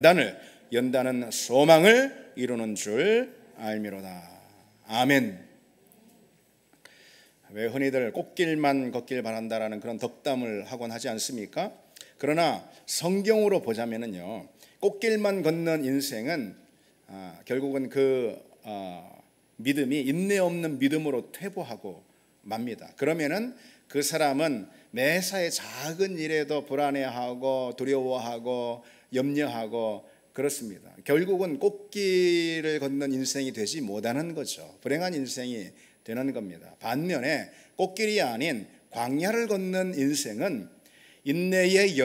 연다는 소망을 이루는 줄 알미로다. 아멘. 왜 흔히들 꽃길만 걷길 바란다라는 그런 덕담을 하곤 하지 않습니까? 그러나 성경으로 보자면은요, 꽃길만 걷는 인생은 결국은 믿음이 인내 없는 믿음으로 퇴보하고 맙니다. 그러면은 그 사람은 매사에 작은 일에도 불안해하고 두려워하고 염려하고 그렇습니다. 결국은 꽃길을 걷는 인생이 되지 못하는 거죠. 불행한 인생이 되는 겁니다. 반면에 꽃길이 아닌 광야를 걷는 인생은 인내의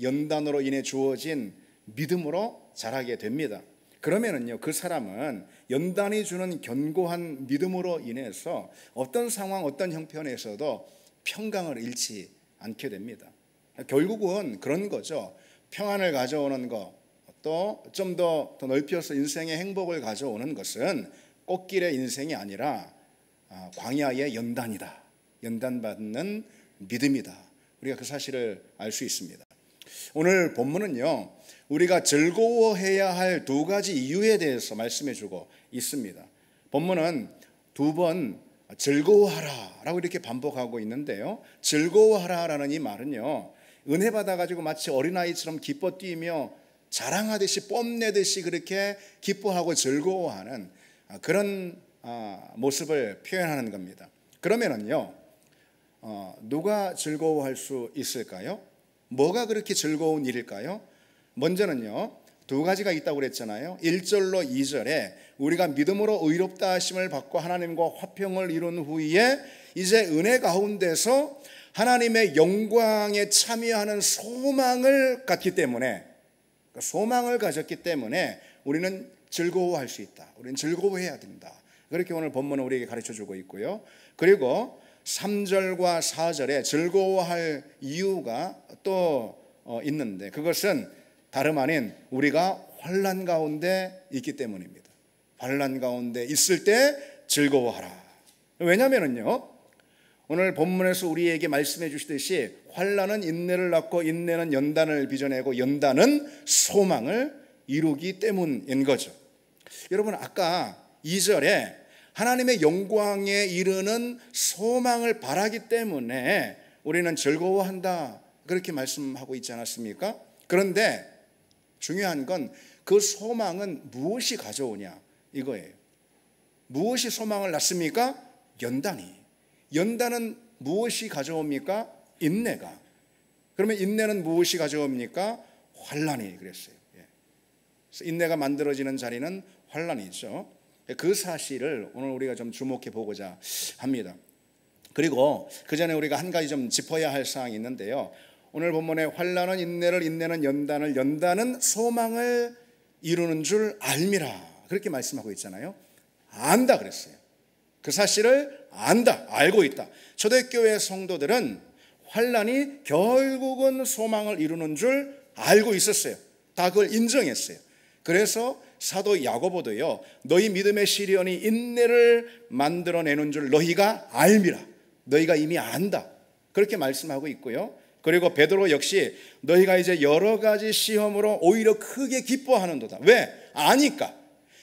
연단으로 인해 주어진 믿음으로 자라게 됩니다. 그러면은요, 그 사람은 연단이 주는 견고한 믿음으로 인해서 어떤 상황, 어떤 형편에서도 평강을 잃지 않게 됩니다. 결국은 그런 거죠. 평안을 가져오는 것, 또 좀 더 넓혀서 인생의 행복을 가져오는 것은 꽃길의 인생이 아니라 광야의 연단이다. 연단받는 믿음이다. 우리가 그 사실을 알 수 있습니다. 오늘 본문은요, 우리가 즐거워해야 할 두 가지 이유에 대해서 말씀해 주고 있습니다. 본문은 두 번 즐거워하라 라고 이렇게 반복하고 있는데요, 즐거워하라 라는 이 말은요, 은혜 받아가지고 마치 어린아이처럼 기뻐 뛰며 자랑하듯이 뽐내듯이 그렇게 기뻐하고 즐거워하는 그런 모습을 표현하는 겁니다. 그러면은요, 누가 즐거워할 수 있을까요? 뭐가 그렇게 즐거운 일일까요? 먼저는요, 두 가지가 있다고 그랬잖아요. 1절로 2절에 우리가 믿음으로 의롭다 하심을 받고 하나님과 화평을 이룬 후에 이제 은혜 가운데서 하나님의 영광에 참여하는 소망을 갖기 때문에, 소망을 가졌기 때문에 우리는 즐거워할 수 있다. 우리는 즐거워해야 된다. 그렇게 오늘 본문은 우리에게 가르쳐주고 있고요. 그리고 3절과 4절에 즐거워할 이유가 또 있는데, 그것은 다름 아닌 우리가 환난 가운데 있기 때문입니다. 환난 가운데 있을 때 즐거워하라. 왜냐하면요, 오늘 본문에서 우리에게 말씀해 주시듯이 환난은 인내를 낳고 인내는 연단을 빚어내고 연단은 소망을 이루기 때문인 거죠. 여러분, 아까 2절에 하나님의 영광에 이르는 소망을 바라기 때문에 우리는 즐거워한다, 그렇게 말씀하고 있지 않았습니까? 그런데 중요한 건 그 소망은 무엇이 가져오냐 이거예요. 무엇이 소망을 낳습니까? 연단은 무엇이 가져옵니까? 인내가. 그러면 인내는 무엇이 가져옵니까? 환난이. 그랬어요. 그래서 인내가 만들어지는 자리는 환난이죠. 그 사실을 오늘 우리가 좀 주목해 보고자 합니다. 그리고 그 전에 우리가 한 가지 좀 짚어야 할 사항이 있는데요, 오늘 본문에 환난은 인내를, 인내는 연단을, 연단은 소망을 이루는 줄 알미라, 그렇게 말씀하고 있잖아요. 안다 그랬어요. 그 사실을 안다, 알고 있다. 초대교회 성도들은 환난이 결국은 소망을 이루는 줄 알고 있었어요. 다 그걸 인정했어요. 그래서 사도 야고보도요, 너희 믿음의 시련이 인내를 만들어내는 줄 너희가 알미라, 너희가 이미 안다, 그렇게 말씀하고 있고요. 그리고 베드로 역시 너희가 이제 여러 가지 시험으로 오히려 크게 기뻐하는도다. 왜? 아니까.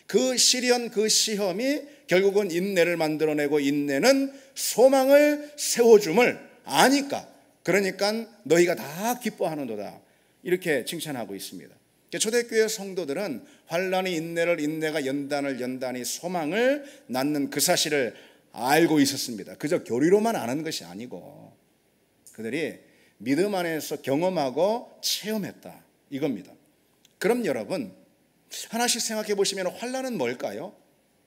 그 시련, 그 시험이 결국은 인내를 만들어내고 인내는 소망을 세워줌을 아니까, 그러니까 너희가 다 기뻐하는도다, 이렇게 칭찬하고 있습니다. 초대교회 성도들은 환난이 인내를, 인내가 연단을, 연단이 소망을 낳는 그 사실을 알고 있었습니다. 그저 교리로만 아는 것이 아니고 그들이 믿음 안에서 경험하고 체험했다, 이겁니다. 그럼 여러분, 하나씩 생각해 보시면 환난은 뭘까요?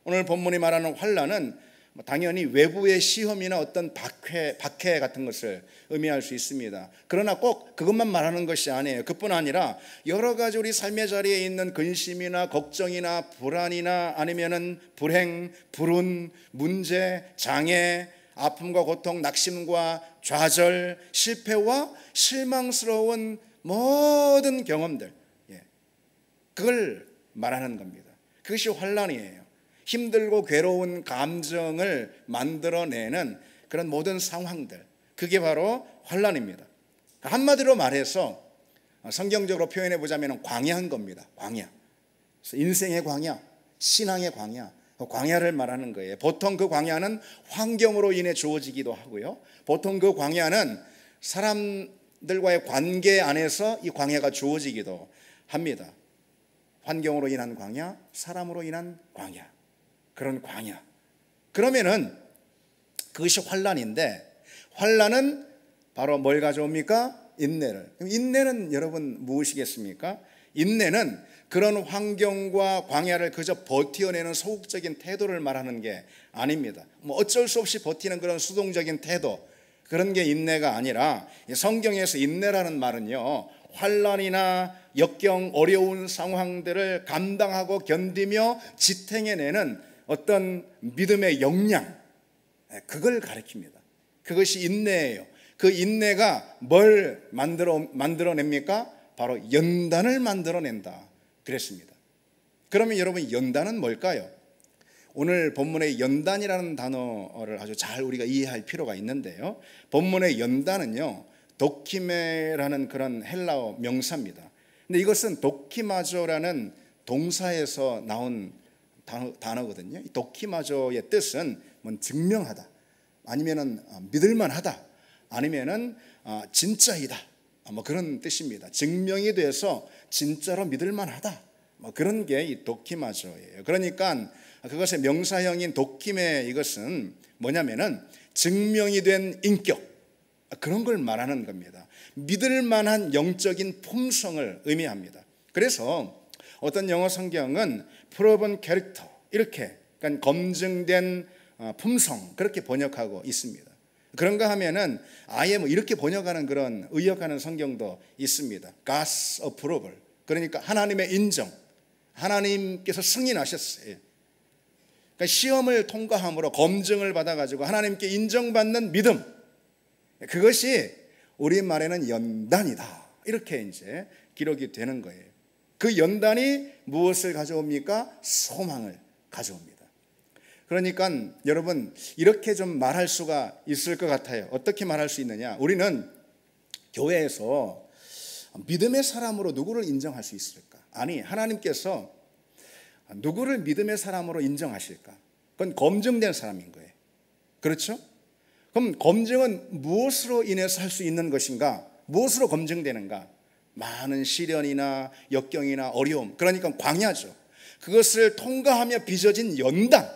오늘 본문이 말하는 환난은 당연히 외부의 시험이나 어떤 박해 같은 것을 의미할 수 있습니다. 그러나 꼭 그것만 말하는 것이 아니에요. 그뿐 아니라 여러 가지 우리 삶의 자리에 있는 근심이나 걱정이나 불안이나 아니면은 불행, 불운, 문제, 장애, 아픔과 고통, 낙심과 좌절, 실패와 실망스러운 모든 경험들, 그걸 말하는 겁니다. 그것이 환난이에요. 힘들고 괴로운 감정을 만들어내는 그런 모든 상황들, 그게 바로 환난입니다. 한마디로 말해서 성경적으로 표현해 보자면 광야인 겁니다. 광야. 인생의 광야, 신앙의 광야, 광야를 말하는 거예요. 보통 그 광야는 환경으로 인해 주어지기도 하고요. 보통 그 광야는 사람들과의 관계 안에서 이 광야가 주어지기도 합니다. 환경으로 인한 광야, 사람으로 인한 광야, 그런 광야. 그러면은 그것이 환난인데, 환난은 바로 뭘 가져옵니까? 인내를. 인내는 여러분 무엇이겠습니까? 인내는 그런 환경과 광야를 그저 버텨내는 소극적인 태도를 말하는 게 아닙니다. 뭐 어쩔 수 없이 버티는 그런 수동적인 태도, 그런 게 인내가 아니라, 성경에서 인내라는 말은요, 환난이나 역경, 어려운 상황들을 감당하고 견디며 지탱해내는 어떤 믿음의 역량, 그걸 가리킵니다. 그것이 인내예요. 그 인내가 뭘 만들어냅니까? 바로 연단을 만들어낸다 그랬습니다. 그러면 여러분, 연단은 뭘까요? 오늘 본문의 연단이라는 단어를 아주 잘 우리가 이해할 필요가 있는데요, 본문의 연단은요, 도키메라는 그런 헬라어 명사입니다. 근데 이것은 도키마조라는 동사에서 나온 단어거든요. 이 도키마조의 뜻은 뭐 증명하다, 아니면은 믿을만하다, 아니면은 진짜이다, 뭐 그런 뜻입니다. 증명이 돼서 진짜로 믿을만하다, 뭐 그런 게 이 도키마조예요. 그러니까 그것의 명사형인 도키메, 이것은 뭐냐면은 증명이 된 인격, 그런 걸 말하는 겁니다. 믿을 만한 영적인 품성을 의미합니다. 그래서 어떤 영어 성경은 proven character, 이렇게, 그러니까 검증된 품성, 그렇게 번역하고 있습니다. 그런가 하면은 아예 뭐 이렇게 번역하는 그런 의역하는 성경도 있습니다. God's approval, 그러니까 하나님의 인정, 하나님께서 승인하셨어요. 그러니까 시험을 통과함으로 검증을 받아가지고 하나님께 인정받는 믿음, 그것이 우리말에는 연단이다, 이렇게 이제 기록이 되는 거예요. 그 연단이 무엇을 가져옵니까? 소망을 가져옵니다. 그러니까 여러분, 이렇게 좀 말할 수가 있을 것 같아요. 어떻게 말할 수 있느냐? 우리는 교회에서 믿음의 사람으로 누구를 인정할 수 있을까? 아니, 하나님께서 누구를 믿음의 사람으로 인정하실까? 그건 검증된 사람인 거예요. 그렇죠? 그럼 검증은 무엇으로 인해서 할 수 있는 것인가? 무엇으로 검증되는가? 많은 시련이나 역경이나 어려움, 그러니까 광야죠. 그것을 통과하며 빚어진 연단,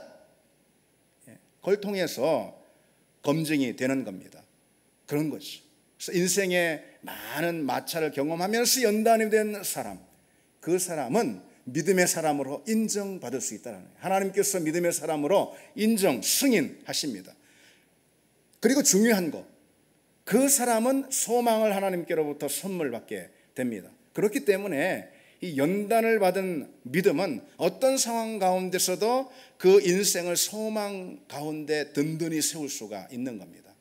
그걸 통해서 검증이 되는 겁니다. 그런 거죠. 그래서 인생의 많은 마찰을 경험하면서 연단이 된 사람, 그 사람은 믿음의 사람으로 인정받을 수 있다는 거예요. 하나님께서 믿음의 사람으로 인정, 승인하십니다. 그리고 중요한 거, 그 사람은 소망을 하나님께로부터 선물 받게 됩니다. 그렇기 때문에 이 연단을 받은 믿음은 어떤 상황 가운데서도 그 인생을 소망 가운데 든든히 세울 수가 있는 겁니다.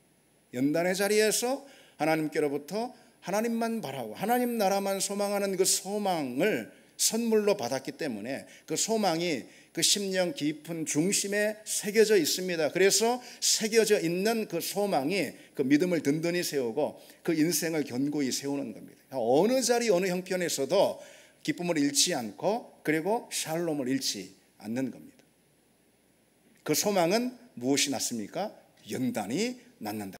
연단의 자리에서 하나님께로부터 하나님만 바라고 하나님 나라만 소망하는 그 소망을 선물로 받았기 때문에 그 소망이 그 심령 깊은 중심에 새겨져 있습니다. 그래서 새겨져 있는 그 소망이 그 믿음을 든든히 세우고 그 인생을 견고히 세우는 겁니다. 어느 자리 어느 형편에서도 기쁨을 잃지 않고, 그리고 샬롬을 잃지 않는 겁니다. 그 소망은 무엇이 낳습니까? 연단이 낳는다.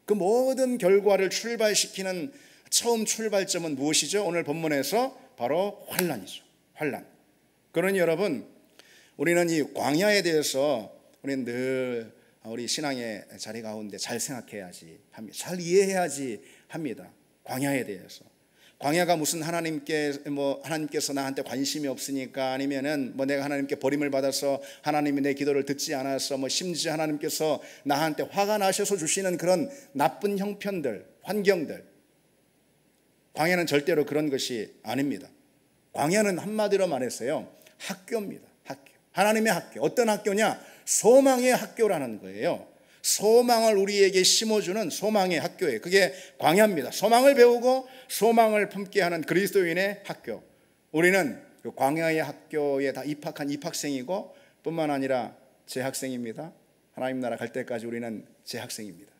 그 모든 결과를 출발시키는 처음 출발점은 무엇이죠? 오늘 본문에서 바로 환난이죠. 환난. 그러니 여러분, 우리는 이 광야에 대해서 우리는 늘 우리 신앙의 자리 가운데 잘 생각해야지 합니다. 잘 이해해야지 합니다. 광야에 대해서. 광야가 무슨 하나님께서 나한테 관심이 없으니까, 아니면은 내가 하나님께 버림을 받아서 하나님이 내 기도를 듣지 않아서, 심지어 하나님께서 나한테 화가 나셔서 주시는 그런 나쁜 형편들, 환경들. 광야는 절대로 그런 것이 아닙니다. 광야는 한마디로 말해서요, 학교입니다. 학교. 하나님의 학교. 어떤 학교냐? 소망의 학교라는 거예요. 소망을 우리에게 심어주는 소망의 학교예요. 그게 광야입니다. 소망을 배우고 소망을 품게 하는 그리스도인의 학교. 우리는 그 광야의 학교에 다 입학한 입학생이고, 뿐만 아니라 재학생입니다. 하나님 나라 갈 때까지 우리는 재학생입니다.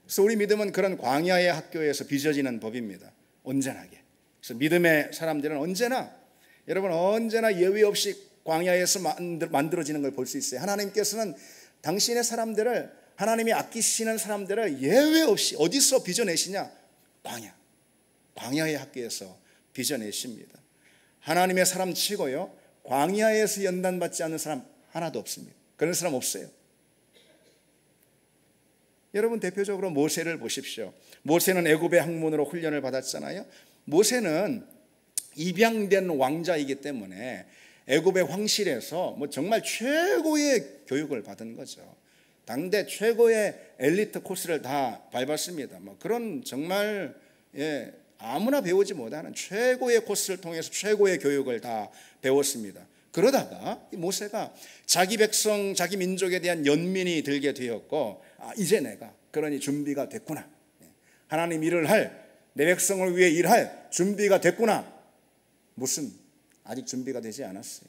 그래서 우리 믿음은 그런 광야의 학교에서 빚어지는 법입니다. 온전하게. 그래서 믿음의 사람들은 언제나, 여러분, 언제나 예외 없이 광야에서 만들어지는 걸 볼 수 있어요. 하나님께서는 당신의 사람들을, 하나님이 아끼시는 사람들을 예외 없이 어디서 빚어내시냐? 광야의 학교에서 빚어내십니다. 하나님의 사람 치고요, 광야에서 연단받지 않는 사람 하나도 없습니다. 그런 사람 없어요. 여러분, 대표적으로 모세를 보십시오. 모세는 애굽의 학문으로 훈련을 받았잖아요. 모세는 입양된 왕자이기 때문에 애굽의 황실에서 정말 최고의 교육을 받은 거죠. 당대 최고의 엘리트 코스를 다 밟았습니다. 그런 정말 아무나 배우지 못하는 최고의 코스를 통해서 최고의 교육을 다 배웠습니다. 그러다가 모세가 자기 백성, 자기 민족에 대한 연민이 들게 되었고, 이제 내가 그러니 준비가 됐구나. 하나님 일을 할, 내 백성을 위해 일할 준비가 됐구나. 무슨, 아직 준비가 되지 않았어요.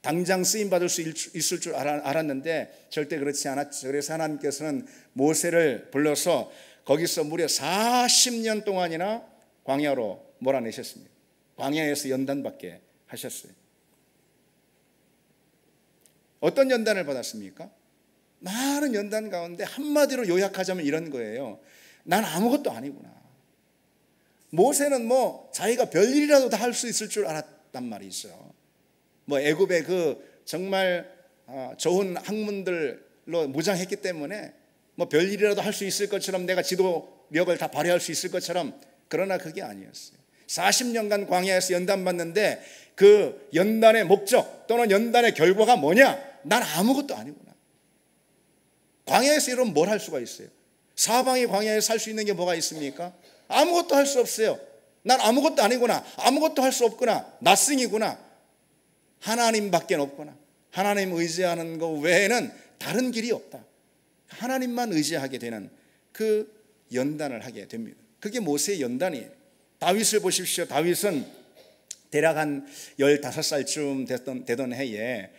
당장 쓰임받을 수 있을 줄 알았는데 절대 그렇지 않았죠. 그래서 하나님께서는 모세를 불러서 거기서 무려 40년 동안이나 광야로 몰아내셨습니다. 광야에서 연단받게 하셨어요. 어떤 연단을 받았습니까? 많은 연단 가운데 한마디로 요약하자면 이런 거예요. 난 아무것도 아니구나. 모세는 자기가 별일이라도 다 할 수 있을 줄 알았단 말이죠. 애굽의 그 정말 좋은 학문들로 무장했기 때문에 별일이라도 할 수 있을 것처럼, 내가 지도력을 다 발휘할 수 있을 것처럼, 그러나 그게 아니었어요. 40년간 광야에서 연단받는데 그 연단의 목적 또는 연단의 결과가 뭐냐? 난 아무것도 아니구나. 광야에서 이러면 뭘 할 수가 있어요? 사방이 광야에서 살 수 있는 게 뭐가 있습니까? 아무것도 할 수 없어요. 난 아무것도 아니구나. 아무것도 할 수 없구나. 낫승이구나. 하나님밖에 없구나. 하나님 의지하는 것 외에는 다른 길이 없다. 하나님만 의지하게 되는 그 연단을 하게 됩니다. 그게 모세의 연단이에요. 다윗을 보십시오. 다윗은 대략 한 15살쯤 되던 해에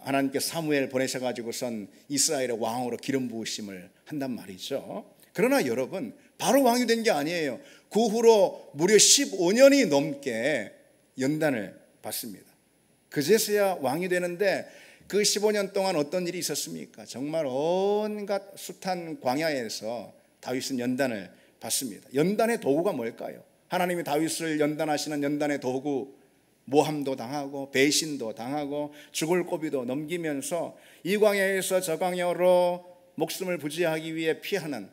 하나님께서 사무엘 보내셔가지고선 이스라엘의 왕으로 기름 부으심을 한단 말이죠. 그러나 여러분, 바로 왕이 된 게 아니에요. 그 후로 무려 15년이 넘게 연단을 받습니다. 그제서야 왕이 되는데, 그 15년 동안 어떤 일이 있었습니까? 정말 온갖 숱한 광야에서 다윗은 연단을 받습니다. 연단의 도구가 뭘까요? 하나님이 다윗을 연단하시는 연단의 도구, 모함도 당하고 배신도 당하고 죽을 고비도 넘기면서 이 광야에서 저 광야로 목숨을 부지하기 위해 피하는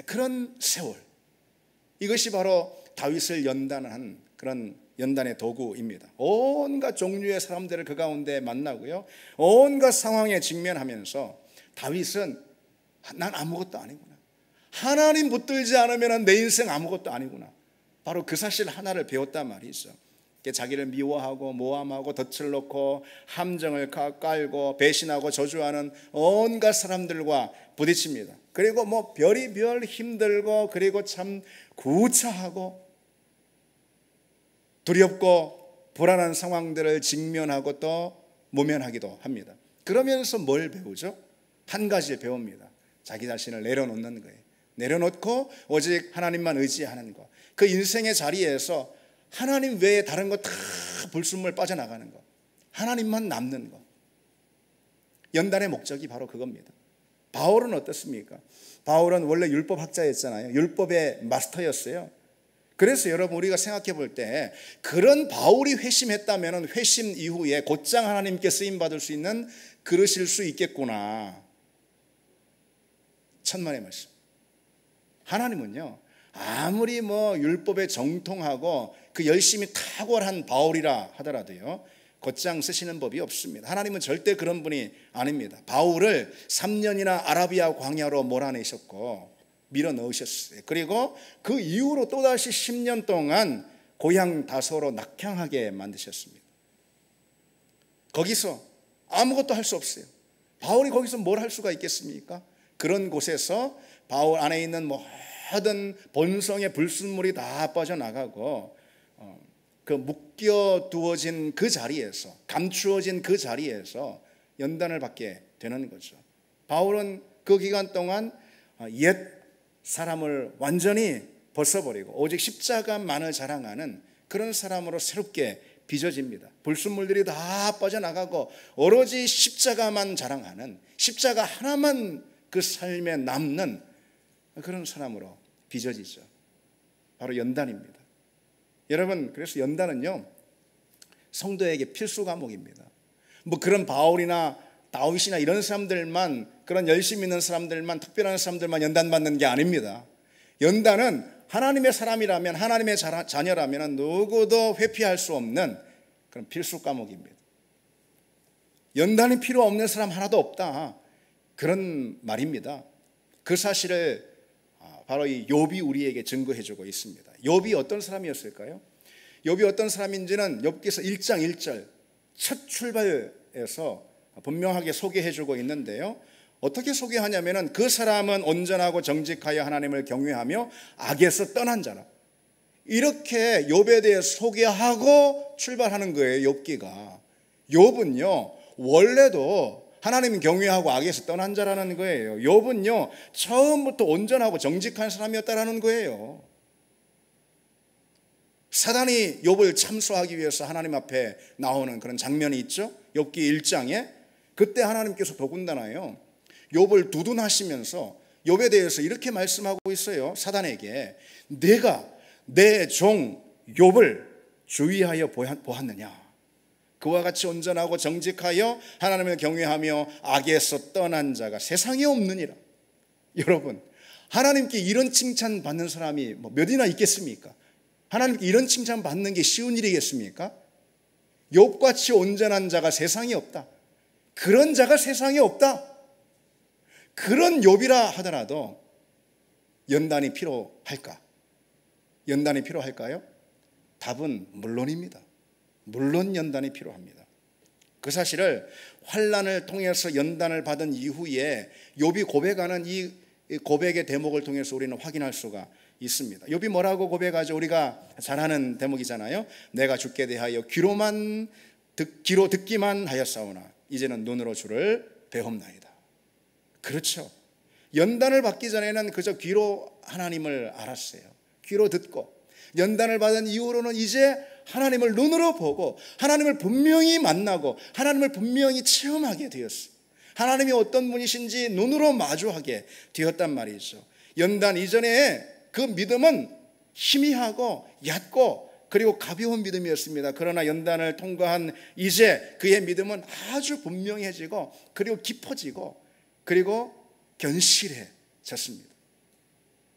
그런 세월, 이것이 바로 다윗을 연단한 그런 연단의 도구입니다. 온갖 종류의 사람들을 그 가운데 만나고요, 온갖 상황에 직면하면서 다윗은 난 아무것도 아니구나, 하나님 붙들지 않으면 내 인생 아무것도 아니구나, 바로 그 사실 하나를 배웠단 말이죠. 자기를 미워하고 모함하고 덫을 놓고 함정을 깔고 배신하고 저주하는 온갖 사람들과 부딪힙니다. 그리고 별의별 힘들고, 그리고 참 구차하고 두렵고 불안한 상황들을 직면하고 또 모면하기도 합니다. 그러면서 뭘 배우죠? 한 가지를 배웁니다. 자기 자신을 내려놓는 거예요. 내려놓고 오직 하나님만 의지하는 것. 그 인생의 자리에서 하나님 외에 다른 거 다 불순물 빠져나가는 것, 하나님만 남는 것. 연단의 목적이 바로 그겁니다. 바울은 어떻습니까? 바울은 원래 율법학자였잖아요. 율법의 마스터였어요. 그래서 여러분, 우리가 생각해 볼 때 그런 바울이 회심했다면 회심 이후에 곧장 하나님께 쓰임받을 수 있는 그릇일 수 있겠구나. 천만의 말씀. 하나님은요, 아무리 율법에 정통하고 그 열심히 탁월한 바울이라 하더라도요, 곧장 쓰시는 법이 없습니다. 하나님은 절대 그런 분이 아닙니다. 바울을 3년이나 아라비아 광야로 몰아내셨고 밀어 넣으셨어요. 그리고 그 이후로 또다시 10년 동안 고향 다소로 낙향하게 만드셨습니다. 거기서 아무것도 할 수 없어요. 바울이 거기서 뭘 할 수가 있겠습니까? 그런 곳에서 바울 안에 있는 모든 본성의 불순물이 다 빠져나가고 그 묶여두어진 그 자리에서, 감추어진 그 자리에서 연단을 받게 되는 거죠. 바울은 그 기간 동안 옛 사람을 완전히 벗어버리고 오직 십자가만을 자랑하는 그런 사람으로 새롭게 빚어집니다. 불순물들이 다 빠져나가고 오로지 십자가만 자랑하는, 십자가 하나만 그 삶에 남는 그런 사람으로 빚어지죠. 바로 연단입니다. 여러분, 그래서 연단은요, 성도에게 필수 과목입니다. 뭐 그런 바울이나 다윗이나 이런 사람들만, 그런 열심히 있는 사람들만, 특별한 사람들만 연단받는 게 아닙니다. 연단은 하나님의 사람이라면, 하나님의 자녀라면 누구도 회피할 수 없는 그런 필수 과목입니다. 연단이 필요 없는 사람 하나도 없다, 그런 말입니다. 그 사실을 바로 이 욥이 우리에게 증거해주고 있습니다. 욥이 어떤 사람이었을까요? 욥이 어떤 사람인지는 욥기서 1장 1절 첫 출발에서 분명하게 소개해주고 있는데요, 어떻게 소개하냐면은 그 사람은 온전하고 정직하여 하나님을 경외하며 악에서 떠난 자라, 이렇게 욥에 대해 소개하고 출발하는 거예요. 욥기가. 욥은요 원래도 하나님 경외하고 악에서 떠난 자라는 거예요. 욥은요 처음부터 온전하고 정직한 사람이었다라는 거예요. 사단이 욥을 참소하기 위해서 하나님 앞에 나오는 그런 장면이 있죠. 욥기 1장에 그때 하나님께서 더군다나요 욥을 두둔하시면서 욥에 대해서 이렇게 말씀하고 있어요. 사단에게 내가 내 종 욥을 주의하여 보았느냐, 그와 같이 온전하고 정직하여 하나님을 경외하며 악에서 떠난 자가 세상에 없느니라. 여러분, 하나님께 이런 칭찬 받는 사람이 몇이나 있겠습니까? 하나님께 이런 칭찬 받는 게 쉬운 일이겠습니까? 욥같이 온전한 자가 세상에 없다, 그런 자가 세상에 없다. 그런 욥이라 하더라도 연단이 필요할까? 연단이 필요할까요? 답은 물론입니다. 물론 연단이 필요합니다. 그 사실을 환난을 통해서 연단을 받은 이후에 욥이 고백하는 이 고백의 대목을 통해서 우리는 확인할 수가 있습니다. 욥이 뭐라고 고백하죠? 우리가 잘 아는 대목이잖아요. 내가 주께 대하여 귀로 듣기만 하였사오나 이제는 눈으로 주를 배움나이다. 그렇죠. 연단을 받기 전에는 그저 귀로 하나님을 알았어요. 귀로 듣고, 연단을 받은 이후로는 이제 하나님을 눈으로 보고 하나님을 분명히 만나고 하나님을 분명히 체험하게 되었어요. 하나님이 어떤 분이신지 눈으로 마주하게 되었단 말이죠. 연단 이전에 그 믿음은 희미하고 얕고 그리고 가벼운 믿음이었습니다. 그러나 연단을 통과한 이제 그의 믿음은 아주 분명해지고 그리고 깊어지고 그리고 견실해졌습니다.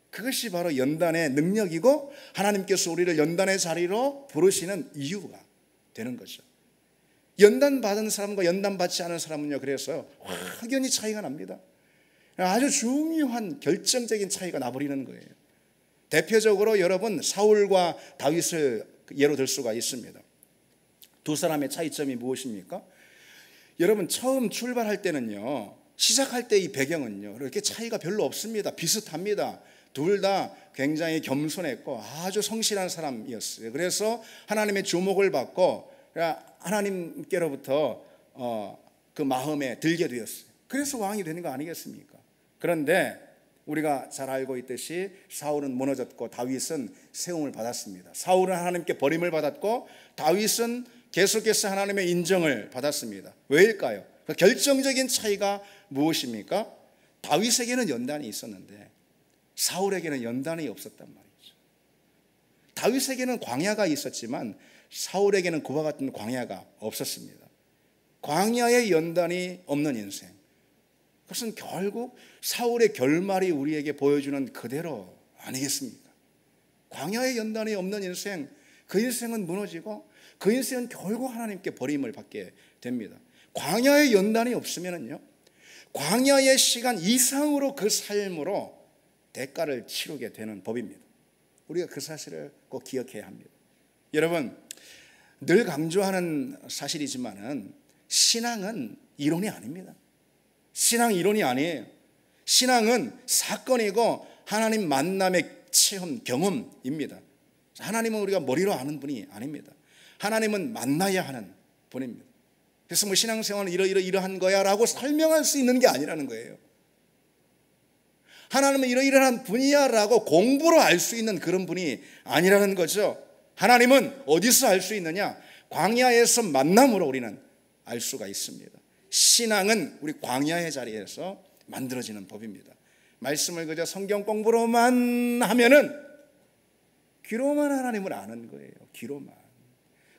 그것이 바로 연단의 능력이고 하나님께서 우리를 연단의 자리로 부르시는 이유가 되는 거죠. 연단받은 사람과 연단받지 않은 사람은요, 그래서 확연히 차이가 납니다. 아주 중요한 결정적인 차이가 나버리는 거예요. 대표적으로 여러분, 사울과 다윗을 예로 들 수가 있습니다. 두 사람의 차이점이 무엇입니까? 여러분, 처음 출발할 때는요, 시작할 때 이 배경은요 이렇게 차이가 별로 없습니다. 비슷합니다. 둘 다 굉장히 겸손했고 아주 성실한 사람이었어요. 그래서 하나님의 주목을 받고 하나님께로부터 그 마음에 들게 되었어요. 그래서 왕이 되는 거 아니겠습니까? 그런데 우리가 잘 알고 있듯이 사울은 무너졌고 다윗은 세움을 받았습니다. 사울은 하나님께 버림을 받았고 다윗은 계속해서 하나님의 인정을 받았습니다. 왜일까요? 그 결정적인 차이가 무엇입니까? 다윗에게는 연단이 있었는데 사울에게는 연단이 없었단 말이죠. 다윗에게는 광야가 있었지만 사울에게는 그와 같은 광야가 없었습니다. 광야에 연단이 없는 인생, 그것은 결국 사울의 결말이 우리에게 보여주는 그대로 아니겠습니까? 광야에 연단이 없는 인생, 그 인생은 무너지고 그 인생은 결국 하나님께 버림을 받게 됩니다. 광야에 연단이 없으면요, 광야의 시간 이상으로 그 삶으로 대가를 치르게 되는 법입니다. 우리가 그 사실을 꼭 기억해야 합니다. 여러분, 늘 강조하는 사실이지만은 신앙은 이론이 아닙니다. 신앙 이론이 아니에요. 신앙은 사건이고 하나님 만남의 체험, 경험입니다. 하나님은 우리가 머리로 아는 분이 아닙니다. 하나님은 만나야 하는 분입니다. 그래서 뭐 신앙생활은 이러한 거야 라고 설명할 수 있는 게 아니라는 거예요. 하나님은 이러이러한 분이야라고 공부로 알 수 있는 그런 분이 아니라는 거죠. 하나님은 어디서 알 수 있느냐? 광야에서 만남으로 우리는 알 수가 있습니다. 신앙은 우리 광야의 자리에서 만들어지는 법입니다. 말씀을 그저 성경 공부로만 하면은 귀로만 하나님을 아는 거예요. 귀로만.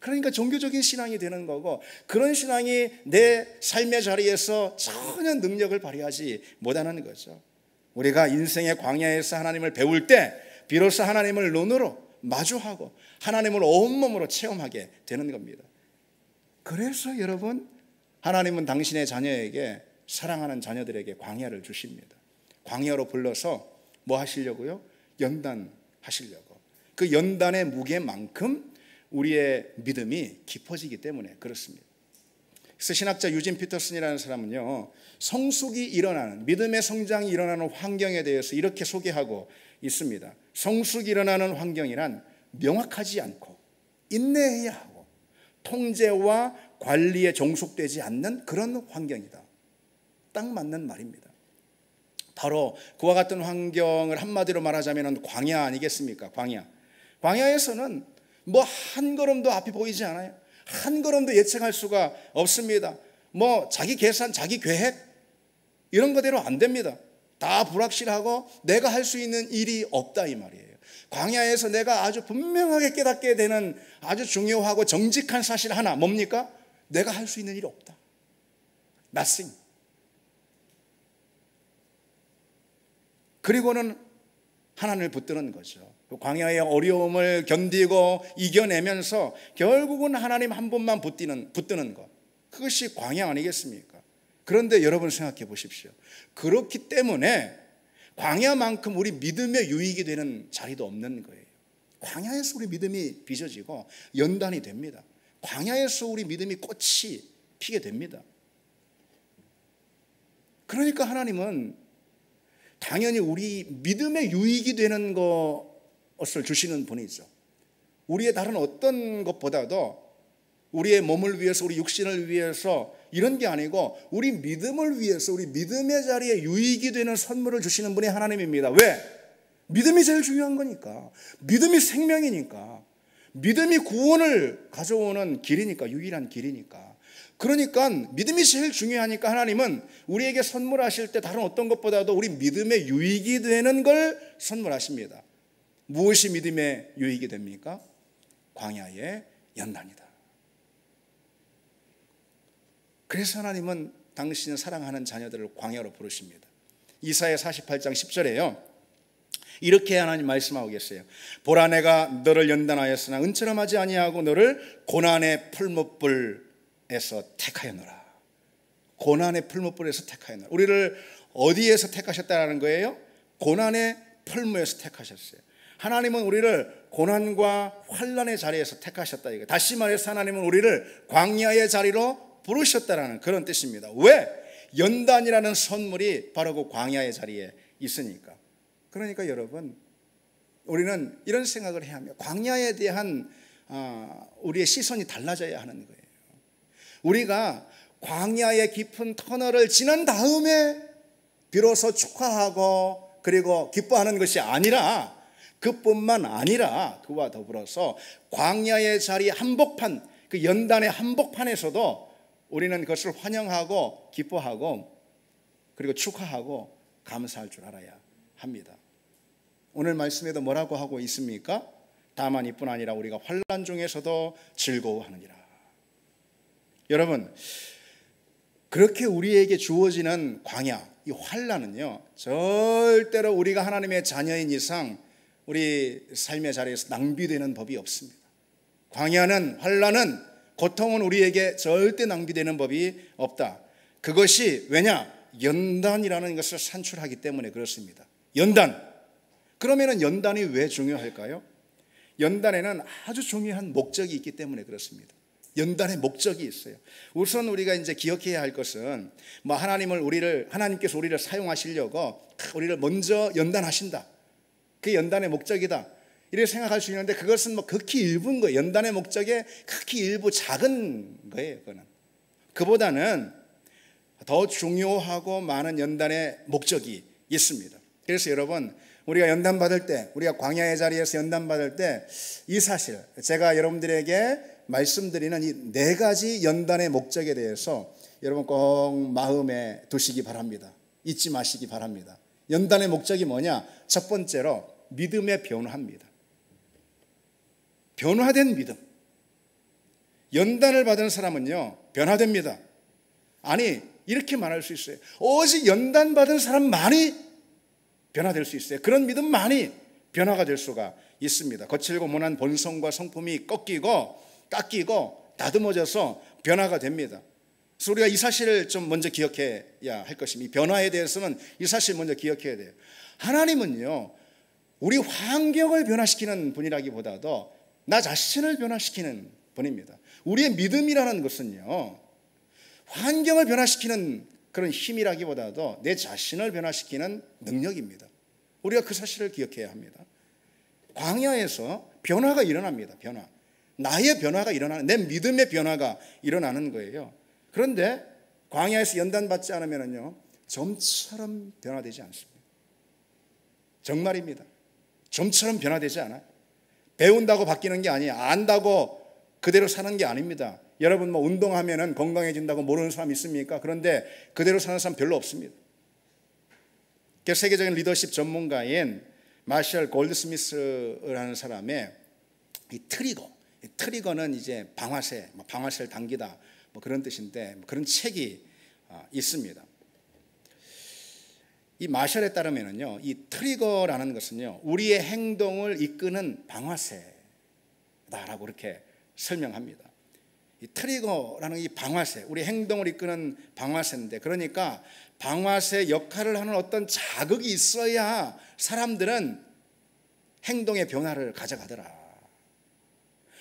그러니까 종교적인 신앙이 되는 거고, 그런 신앙이 내 삶의 자리에서 전혀 능력을 발휘하지 못하는 거죠. 우리가 인생의 광야에서 하나님을 배울 때 비로소 하나님을 눈으로 마주하고 하나님을 온몸으로 체험하게 되는 겁니다. 그래서 여러분, 하나님은 당신의 자녀에게, 사랑하는 자녀들에게 광야를 주십니다. 광야로 불러서 뭐 하시려고요? 연단하시려고. 그 연단의 무게만큼 우리의 믿음이 깊어지기 때문에 그렇습니다. 그래서 신학자 유진 피터슨이라는 사람은요, 성숙이 일어나는, 믿음의 성장이 일어나는 환경에 대해서 이렇게 소개하고 있습니다. 성숙이 일어나는 환경이란 명확하지 않고 인내해야 하고 통제와 관리에 종속되지 않는 그런 환경이다. 딱 맞는 말입니다. 바로 그와 같은 환경을 한마디로 말하자면 광야 아니겠습니까? 광야에서는 뭐 한 걸음도 앞이 보이지 않아요. 한 걸음도 예측할 수가 없습니다. 뭐 자기 계산, 자기 계획 이런 거대로 안 됩니다. 다 불확실하고 내가 할 수 있는 일이 없다 이 말이에요. 광야에서 내가 아주 분명하게 깨닫게 되는 아주 중요하고 정직한 사실 하나, 뭡니까? 내가 할 수 있는 일이 없다. Nothing. 그리고는 하나님을 붙드는 거죠. 광야의 어려움을 견디고 이겨내면서 결국은 하나님 한 분만 붙드는 것, 그것이 광야 아니겠습니까? 그런데 여러분 생각해 보십시오. 그렇기 때문에 광야만큼 우리 믿음의 유익이 되는 자리도 없는 거예요. 광야에서 우리 믿음이 빚어지고 연단이 됩니다. 광야에서 우리 믿음이 꽃이 피게 됩니다. 그러니까 하나님은 당연히 우리 믿음의 유익이 되는 것을 주시는 분이죠. 우리의 다른 어떤 것보다도 우리의 몸을 위해서, 우리 육신을 위해서 이런 게 아니고 우리 믿음을 위해서, 우리 믿음의 자리에 유익이 되는 선물을 주시는 분이 하나님입니다. 왜? 믿음이 제일 중요한 거니까. 믿음이 생명이니까. 믿음이 구원을 가져오는 길이니까, 유일한 길이니까. 그러니까 믿음이 제일 중요하니까 하나님은 우리에게 선물하실 때 다른 어떤 것보다도 우리 믿음의 유익이 되는 걸 선물하십니다. 무엇이 믿음의 유익이 됩니까? 광야의 연단이다. 그래서 하나님은 당신을 사랑하는 자녀들을 광야로 부르십니다. 이사야 48장 10절에요. 이렇게 하나님 말씀하고 계세요. 보라, 내가 너를 연단하였으나 은처럼 하지 아니하고 너를 고난의 풀무불에서 택하였노라. 고난의 풀무불에서 택하였노라. 우리를 어디에서 택하셨다는 거예요? 고난의 풀무에서 택하셨어요. 하나님은 우리를 고난과 환난의 자리에서 택하셨다. 이거. 다시 말해서 하나님은 우리를 광야의 자리로 부르셨다라는 그런 뜻입니다. 왜? 연단이라는 선물이 바로 그 광야의 자리에 있으니까. 그러니까 여러분, 우리는 이런 생각을 해야 합니다. 광야에 대한 우리의 시선이 달라져야 하는 거예요. 우리가 광야의 깊은 터널을 지난 다음에 비로소 축하하고 그리고 기뻐하는 것이 아니라, 그뿐만 아니라 그와 더불어서 광야의 자리 한복판, 그 연단의 한복판에서도 우리는 그것을 환영하고 기뻐하고 그리고 축하하고 감사할 줄 알아야 합니다. 오늘 말씀에도 뭐라고 하고 있습니까? 다만 이뿐 아니라 우리가 환난 중에서도 즐거워하느니라. 여러분, 그렇게 우리에게 주어지는 광야, 이 환난은요, 절대로 우리가 하나님의 자녀인 이상 우리 삶의 자리에서 낭비되는 법이 없습니다. 광야는, 환난은, 고통은 우리에게 절대 낭비되는 법이 없다. 그것이 왜냐? 연단이라는 것을 산출하기 때문에 그렇습니다. 연단. 그러면 연단이 왜 중요할까요? 연단에는 아주 중요한 목적이 있기 때문에 그렇습니다. 연단의 목적이 있어요. 우선 우리가 이제 기억해야 할 것은 뭐 하나님께서 우리를 사용하시려고 우리를 먼저 연단하신다. 그게 연단의 목적이다. 이렇게 생각할 수 있는데 그것은 뭐 극히 일부인 거예요. 연단의 목적의 극히 일부 작은 거예요. 그거는. 그보다는 더 중요하고 많은 연단의 목적이 있습니다. 그래서 여러분, 우리가 연단 받을 때, 우리가 광야의 자리에서 연단 받을 때 이 사실, 제가 여러분들에게 말씀드리는 이 네 가지 연단의 목적에 대해서 여러분 꼭 마음에 두시기 바랍니다. 잊지 마시기 바랍니다. 연단의 목적이 뭐냐? 첫 번째로 믿음의 변화입니다. 변화된 믿음. 연단을 받은 사람은요, 변화됩니다. 아니, 이렇게 말할 수 있어요. 오직 연단 받은 사람만이 변화될 수 있어요. 그런 믿음만이 변화가 될 수가 있습니다. 거칠고 모난 본성과 성품이 깎이고 다듬어져서 변화가 됩니다. 그래서 우리가 이 사실을 좀 먼저 기억해야 할 것입니다. 이 변화에 대해서는 이 사실 먼저 기억해야 돼요. 하나님은요, 우리 환경을 변화시키는 분이라기보다도 나 자신을 변화시키는 분입니다. 우리의 믿음이라는 것은요, 환경을 변화시키는 그런 힘이라기보다도 내 자신을 변화시키는 능력입니다. 우리가 그 사실을 기억해야 합니다. 광야에서 변화가 일어납니다. 나의 변화가 일어나는, 내 믿음의 변화가 일어나는 거예요. 그런데 광야에서 연단받지 않으면요, 점처럼 변화되지 않습니다. 정말입니다. 점처럼 변화되지 않아요. 배운다고 바뀌는 게 아니에요. 안다고 그대로 사는 게 아닙니다. 여러분 뭐 운동하면은 건강해진다고 모르는 사람 있습니까? 그런데 그대로 사는 사람 별로 없습니다. 세계적인 리더십 전문가인 마셜 골드스미스라는 사람의 이 트리거는 이제 방아쇠를 당기다 뭐 그런 뜻인데 그런 책이 있습니다. 이 마셜에 따르면은요, 이 트리거라는 것은요, 우리의 행동을 이끄는 방아쇠다라고 그렇게 설명합니다. 이 트리거라는 이 방아쇠, 우리 행동을 이끄는 방아쇠인데, 그러니까 방아쇠 역할을 하는 어떤 자극이 있어야 사람들은 행동의 변화를 가져가더라.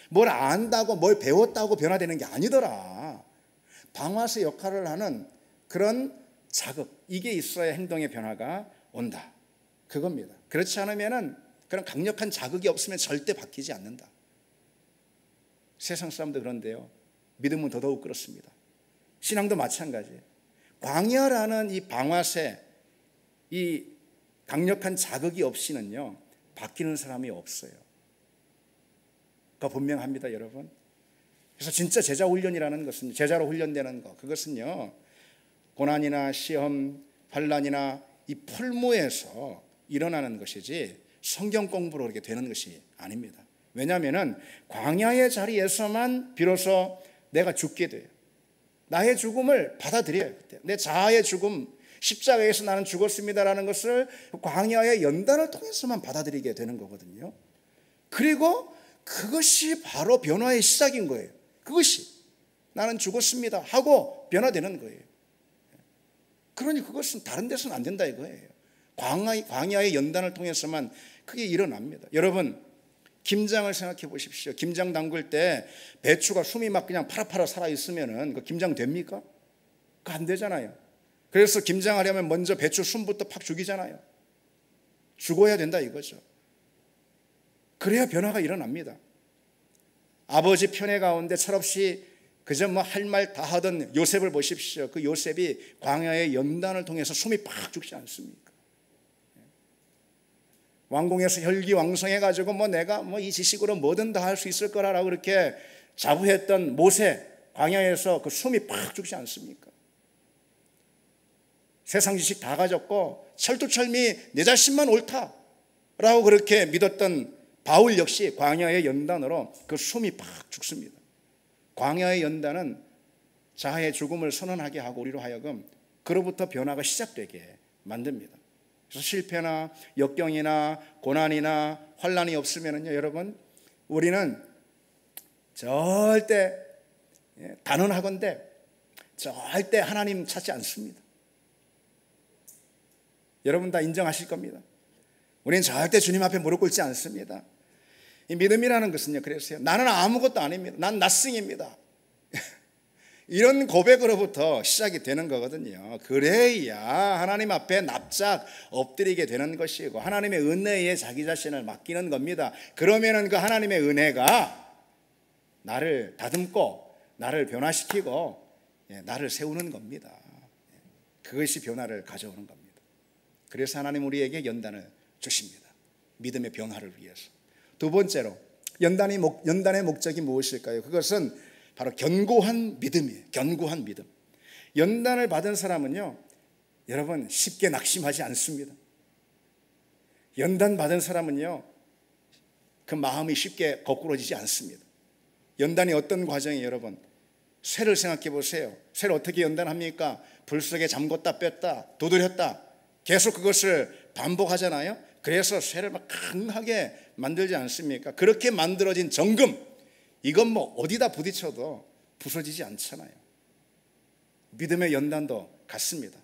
뭘 안다고 뭘 배웠다고 변화되는 게 아니더라. 방아쇠 역할을 하는 그런 자극, 이게 있어야 행동의 변화가 온다. 그겁니다. 그렇지 않으면은 그런 강력한 자극이 없으면 절대 바뀌지 않는다. 세상 사람도 그런데요, 믿음은 더더욱 그렇습니다. 신앙도 마찬가지예요. 광야라는 이 방아쇠, 이 강력한 자극이 없이는요, 바뀌는 사람이 없어요. 그거 분명합니다, 여러분. 그래서 진짜 제자 훈련이라는 것은, 제자로 훈련되는 것, 그것은요, 고난이나 시험, 환난이나 이 풀무에서 일어나는 것이지 성경 공부로 그렇게 되는 것이 아닙니다. 왜냐하면 광야의 자리에서만 비로소 내가 죽게 돼요. 나의 죽음을 받아들여요. 그때 내 자아의 죽음, 십자가에서 나는 죽었습니다라는 것을 광야의 연단을 통해서만 받아들이게 되는 거거든요. 그리고 그것이 바로 변화의 시작인 거예요. 그것이 나는 죽었습니다 하고 변화되는 거예요. 그러니 그것은 다른 데서는 안 된다 이거예요. 광야의 연단을 통해서만 그게 일어납니다. 여러분, 김장을 생각해 보십시오. 김장 담글 때 배추가 숨이 막 그냥 파라파라 살아있으면은 그 김장 됩니까? 그거 안 되잖아요. 그래서 김장하려면 먼저 배추 숨부터 팍 죽이잖아요. 죽어야 된다 이거죠. 그래야 변화가 일어납니다. 아버지 편애 가운데 철없이 그저 뭐 할 말 다 하던 요셉을 보십시오. 그 요셉이 광야의 연단을 통해서 숨이 팍 죽지 않습니까? 왕궁에서 혈기왕성해가지고 뭐 내가 뭐 이 지식으로 뭐든 다 할 수 있을 거라고 그렇게 자부했던 모세, 광야에서 그 숨이 팍 죽지 않습니까? 세상 지식 다 가졌고 철두철미 내 자신만 옳다라고 그렇게 믿었던 바울 역시 광야의 연단으로 그 숨이 팍 죽습니다. 광야의 연단은 자아의 죽음을 선언하게 하고 우리로 하여금 그로부터 변화가 시작되게 만듭니다. 그래서 실패나 역경이나 고난이나 환난이 없으면요, 여러분, 우리는 절대 단언하건대 절대 하나님 찾지 않습니다. 여러분 다 인정하실 겁니다. 우리는 절대 주님 앞에 무릎 꿇지 않습니다. 이 믿음이라는 것은요, 그랬어요. 나는 아무것도 아닙니다. 난 nothing입니다. 이런 고백으로부터 시작이 되는 거거든요. 그래야 하나님 앞에 납작 엎드리게 되는 것이고 하나님의 은혜에 자기 자신을 맡기는 겁니다. 그러면은 그 하나님의 은혜가 나를 다듬고 나를 변화시키고 나를 세우는 겁니다. 그것이 변화를 가져오는 겁니다. 그래서 하나님 우리에게 연단을 주십니다. 믿음의 변화를 위해서. 두 번째로 연단의 목적이 무엇일까요? 그것은 바로 견고한 믿음이에요. 견고한 믿음. 연단을 받은 사람은요, 여러분 쉽게 낙심하지 않습니다. 연단 받은 사람은요, 그 마음이 쉽게 거꾸러지지 않습니다. 연단이 어떤 과정이에요, 여러분? 쇠를 생각해 보세요. 쇠를 어떻게 연단합니까? 불 속에 잠궜다 뺐다 두드렸다 계속 그것을 반복하잖아요. 그래서 쇠를 막 강하게 만들지 않습니까? 그렇게 만들어진 정금, 이건 뭐 어디다 부딪혀도 부서지지 않잖아요. 믿음의 연단도 같습니다.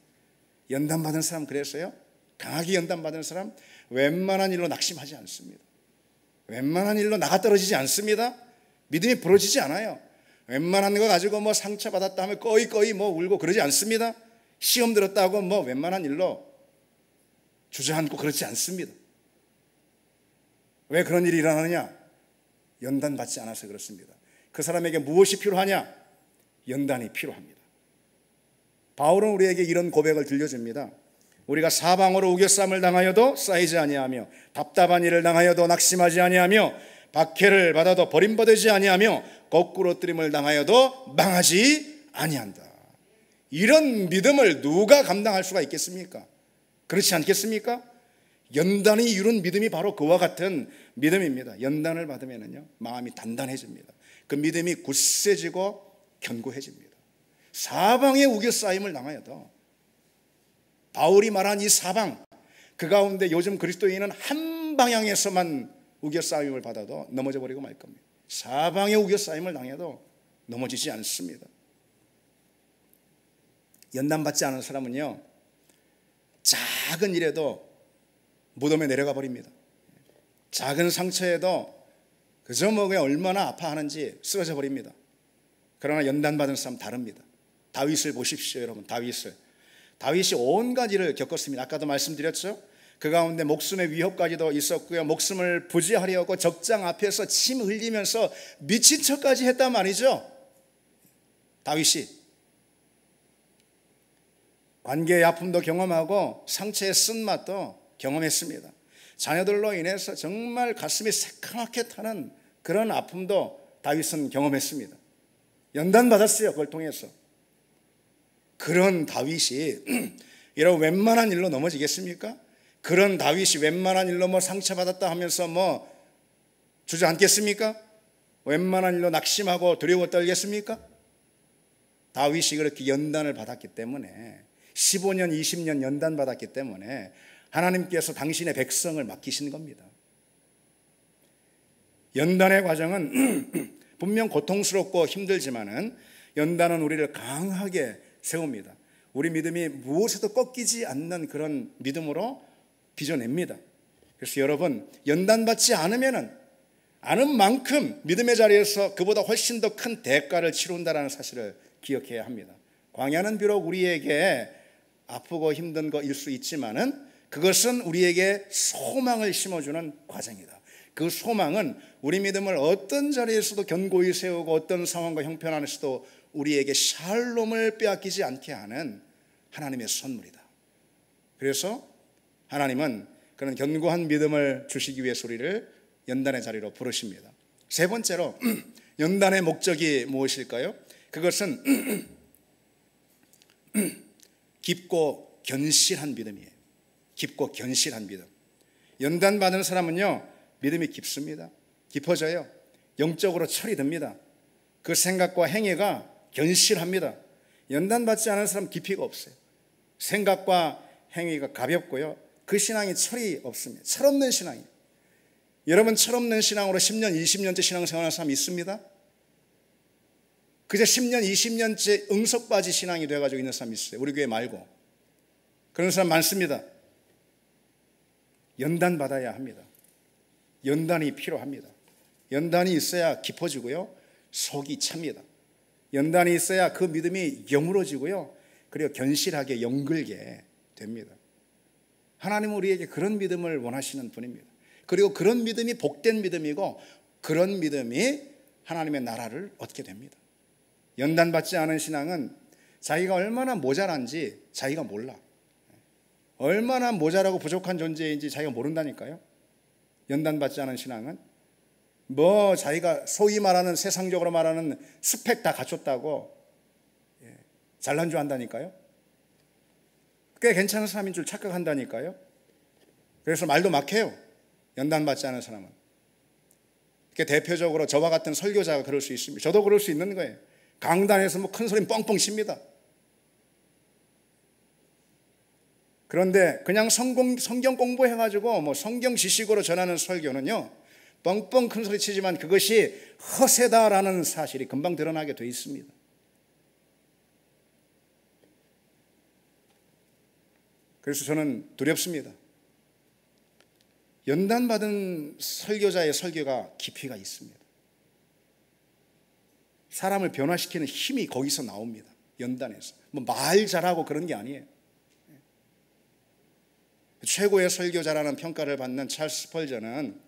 연단받은 사람, 그래서요, 강하게 연단받은 사람 웬만한 일로 낙심하지 않습니다. 웬만한 일로 나가 떨어지지 않습니다. 믿음이 부러지지 않아요. 웬만한 거 가지고 뭐 상처받았다 하면 꺼이 뭐 울고 그러지 않습니다. 시험 들었다고 뭐 웬만한 일로 주저앉고 그렇지 않습니다. 왜 그런 일이 일어나느냐? 연단받지 않아서 그렇습니다. 그 사람에게 무엇이 필요하냐? 연단이 필요합니다. 바울은 우리에게 이런 고백을 들려줍니다. 우리가 사방으로 우겨쌈을 당하여도 쌓이지 아니하며 답답한 일을 당하여도 낙심하지 아니하며 박해를 받아도 버림받지 아니하며 거꾸로 뜨림을 당하여도 망하지 아니한다. 이런 믿음을 누가 감당할 수가 있겠습니까? 그렇지 않겠습니까? 연단이 이룬 믿음이 바로 그와 같은 믿음입니다. 연단을 받으면요, 마음이 단단해집니다. 그 믿음이 굳세지고 견고해집니다. 사방에 우겨싸임을 당하여도, 바울이 말한 이 사방, 그 가운데 요즘 그리스도인은 한 방향에서만 우겨싸임을 받아도 넘어져 버리고 말 겁니다. 사방에 우겨싸임을 당해도 넘어지지 않습니다. 연단받지 않은 사람은요, 작은 일에도 무덤에 내려가 버립니다. 작은 상처에도 그저 뭐 그냥 얼마나 아파하는지 쓰러져 버립니다. 그러나 연단받은 사람 다릅니다. 다윗을 보십시오, 여러분. 다윗이 온갖 일을 겪었습니다. 아까도 말씀드렸죠. 그 가운데 목숨의 위협까지도 있었고요, 목숨을 부지하려고 적장 앞에서 침 흘리면서 미친 척까지 했단 말이죠. 다윗이 관계의 아픔도 경험하고 상처의 쓴맛도 경험했습니다. 자녀들로 인해서 정말 가슴이 새카맣게 타는 그런 아픔도 다윗은 경험했습니다. 연단받았어요, 그걸 통해서. 그런 다윗이 이런 웬만한 일로 넘어지겠습니까? 그런 다윗이 웬만한 일로 뭐 상처받았다 하면서 뭐 주저앉겠습니까? 웬만한 일로 낙심하고 두려워 떨겠습니까? 다윗이 그렇게 연단을 받았기 때문에, 15년 20년 연단 받았기 때문에 하나님께서 당신의 백성을 맡기신 겁니다. 연단의 과정은 분명 고통스럽고 힘들지만은 연단은 우리를 강하게 세웁니다. 우리 믿음이 무엇에도 꺾이지 않는 그런 믿음으로 빚어냅니다. 그래서 여러분, 연단받지 않으면은 아는 만큼 믿음의 자리에서 그보다 훨씬 더 큰 대가를 치른다는 사실을 기억해야 합니다. 광야는 비록 우리에게 아프고 힘든 것일 수 있지만은 그것은 우리에게 소망을 심어주는 과정이다. 그 소망은 우리 믿음을 어떤 자리에서도 견고히 세우고 어떤 상황과 형편 안에서도 우리에게 샬롬을 빼앗기지 않게 하는 하나님의 선물이다. 그래서 하나님은 그런 견고한 믿음을 주시기 위해서 우리를 연단의 자리로 부르십니다. 세 번째로 연단의 목적이 무엇일까요? 그것은 깊고 견실한 믿음이에요. 깊고 견실한 믿음. 연단받은 사람은요, 믿음이 깊습니다. 깊어져요. 영적으로 철이 듭니다. 그 생각과 행위가 견실합니다. 연단받지 않은 사람 깊이가 없어요. 생각과 행위가 가볍고요, 그 신앙이 철이 없습니다. 철없는 신앙이에요. 여러분, 철없는 신앙으로 10년 20년째 신앙생활하는 사람 있습니다? 그저 10년 20년째 응석바지 신앙이 돼가지고 있는 사람 있어요. 우리 교회 말고. 그런 사람 많습니다. 연단받아야 합니다. 연단이 필요합니다. 연단이 있어야 깊어지고요, 속이 찹니다. 연단이 있어야 그 믿음이 여물어지고요, 그리고 견실하게 영글게 됩니다. 하나님은 우리에게 그런 믿음을 원하시는 분입니다. 그리고 그런 믿음이 복된 믿음이고, 그런 믿음이 하나님의 나라를 얻게 됩니다. 연단받지 않은 신앙은 자기가 얼마나 모자란지 자기가 몰라. 얼마나 모자라고 부족한 존재인지 자기가 모른다니까요. 연단받지 않은 신앙은 뭐 자기가 소위 말하는 세상적으로 말하는 스펙 다 갖췄다고 잘난 줄 안다니까요. 꽤 괜찮은 사람인 줄 착각한다니까요. 그래서 말도 막해요. 연단받지 않은 사람은. 대표적으로 저와 같은 설교자가 그럴 수 있습니다. 저도 그럴 수 있는 거예요. 강단에서 뭐 큰 소리 뻥뻥 칩니다. 그런데 그냥 성경 공부해가지고 뭐 성경 지식으로 전하는 설교는요, 뻥뻥 큰 소리 치지만 그것이 허세다라는 사실이 금방 드러나게 돼 있습니다. 그래서 저는 두렵습니다. 연단받은 설교자의 설교가 깊이가 있습니다. 사람을 변화시키는 힘이 거기서 나옵니다. 연단에서. 뭐 말 잘하고 그런 게 아니에요. 최고의 설교자라는 평가를 받는 찰스 스펄전은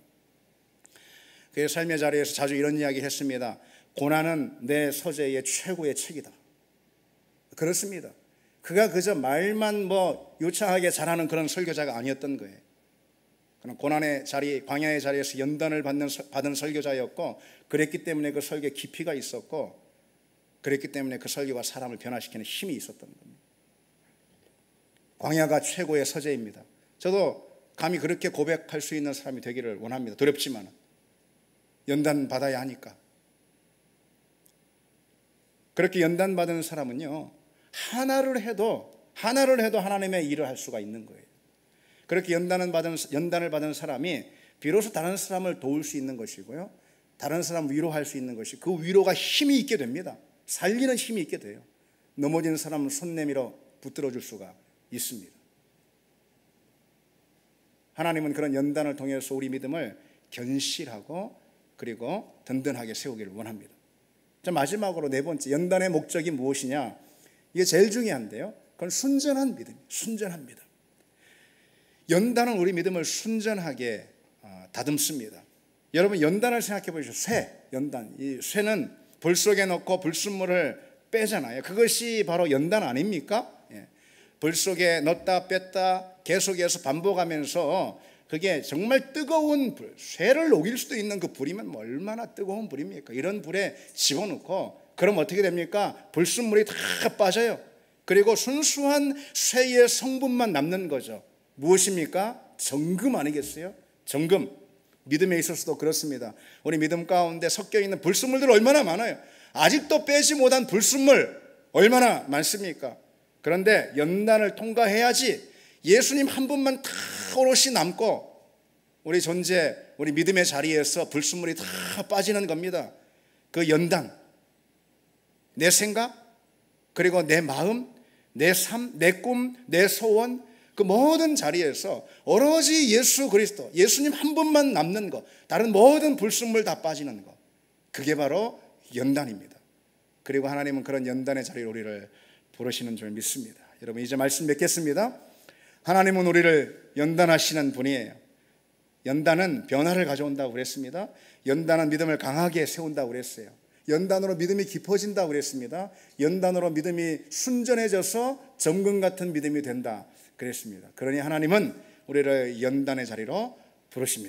그의 삶의 자리에서 자주 이런 이야기를 했습니다. 고난은 내 서재의 최고의 책이다. 그렇습니다. 그가 그저 말만 뭐 유창하게 잘하는 그런 설교자가 아니었던 거예요. 그는 고난의 자리, 광야의 자리에서 연단을 받은 설교자였고, 그랬기 때문에 그 설교에 깊이가 있었고, 그랬기 때문에 그 설교가 사람을 변화시키는 힘이 있었던 겁니다. 광야가 최고의 서재입니다. 저도 감히 그렇게 고백할 수 있는 사람이 되기를 원합니다. 두렵지만 연단받아야 하니까. 그렇게 연단받은 사람은요, 하나를 해도 하나님의 일을 할 수가 있는 거예요. 그렇게 연단을 받은 사람이 비로소 다른 사람을 도울 수 있는 것이고요, 다른 사람 위로할 수 있는 것이, 그 위로가 힘이 있게 됩니다. 살리는 힘이 있게 돼요. 넘어진 사람을 손 내밀어 붙들어 줄 수가 있습니다. 하나님은 그런 연단을 통해서 우리 믿음을 견실하고 그리고 든든하게 세우기를 원합니다. 자, 마지막으로 네 번째, 연단의 목적이 무엇이냐? 이게 제일 중요한데요, 그건 순전한 믿음입니다. 순전합니다. 연단은 우리 믿음을 순전하게 다듬습니다. 여러분, 연단을 생각해 보십시오. 연단. 이 쇠는 불 속에 넣고 불순물을 빼잖아요. 그것이 바로 연단 아닙니까? 불 속에 넣었다 뺐다 계속해서 반복하면서 그게 정말 뜨거운 불, 쇠를 녹일 수도 있는 그 불이면 뭐 얼마나 뜨거운 불입니까? 이런 불에 집어넣고 그럼 어떻게 됩니까? 불순물이 다 빠져요. 그리고 순수한 쇠의 성분만 남는 거죠. 무엇입니까? 정금 아니겠어요? 정금. 믿음에 있어서도 그렇습니다. 우리 믿음 가운데 섞여 있는 불순물들 얼마나 많아요. 아직도 빼지 못한 불순물 얼마나 많습니까? 그런데 연단을 통과해야지 예수님 한 분만 다 오롯이 남고 우리 존재, 우리 믿음의 자리에서 불순물이 다 빠지는 겁니다. 그 연단, 내 생각, 그리고 내 마음, 내 삶, 내 꿈, 내 소원, 그 모든 자리에서 오로지 예수 그리스도, 예수님 한 분만 남는 것, 다른 모든 불순물 다 빠지는 것, 그게 바로 연단입니다. 그리고 하나님은 그런 연단의 자리로 우리를 부르시는 줄 믿습니다. 여러분, 이제 말씀 맺겠습니다. 하나님은 우리를 연단하시는 분이에요. 연단은 변화를 가져온다고 그랬습니다. 연단은 믿음을 강하게 세운다고 그랬어요. 연단으로 믿음이 깊어진다고 그랬습니다. 연단으로 믿음이 순전해져서 정금 같은 믿음이 된다 그랬습니다. 그러니 하나님은 우리를 연단의 자리로 부르십니다.